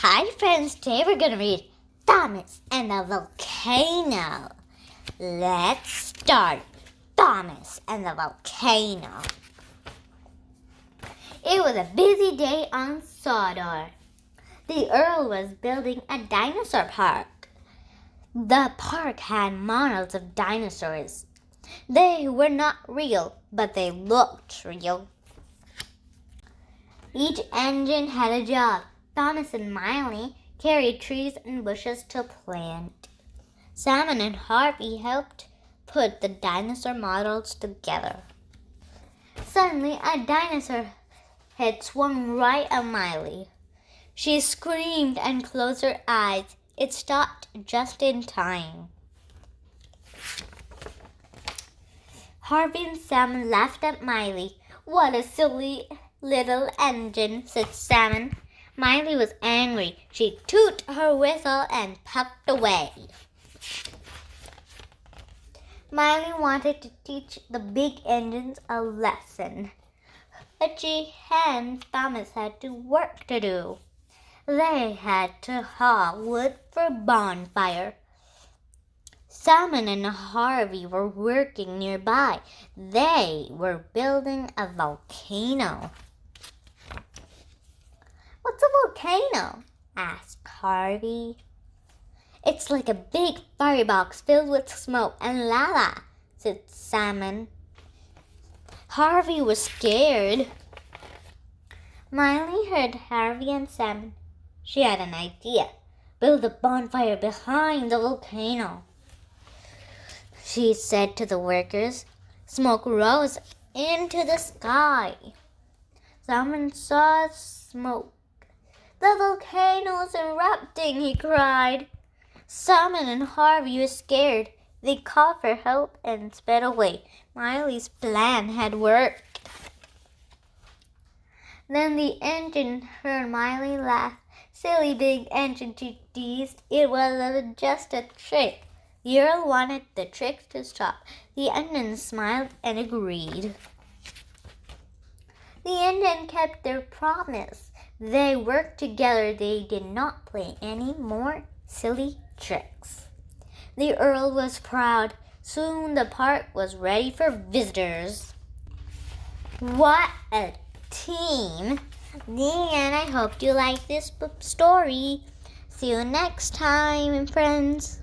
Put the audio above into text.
Hi friends, today we're going to read Thomas and the Volcano. Let's start. Thomas and the Volcano. It was a busy day on Sodor. The Earl was building a dinosaur park. The park had models of dinosaurs. They were not real, but they looked real. Each engine had a job. Thomas and Miley carried trees and bushes to plant. Simon and Harvey helped put the dinosaur models together. Suddenly, a dinosaur head swung right at Miley. She screamed and closed her eyes. It stopped just in time. Harvey and Simon laughed at Miley. "What a silly little engine," said Simon. Miley was angry. She tooted her whistle and puffed away. Miley wanted to teach the big engines a lesson, but she and Thomas had work to do. They had to haul wood for a bonfire. Simon and Harvey were working nearby. They were building a volcano. "What's a volcano?" asked Harvey. "It's like a big firebox filled with smoke and lava," said Simon. Harvey was scared. Miley heard Harvey and Simon. She had an idea. "Build a bonfire behind the volcano," she said to the workers. Smoke rose into the sky. Simon saw smoke. "The volcano's erupting," he cried. Simon and Harvey were scared. They called for help and sped away. Miley's plan had worked. Then the engine heard Miley laugh. "Silly big engine," she teased. "It was just a trick." The Earl wanted the trick to stop. The engine smiled and agreed. The engine kept their promise. They worked together. They did not play any more silly tricks. The Earl was proud. Soon the park was ready for visitors. What a team! And I hope you like this story. See you next time, friends.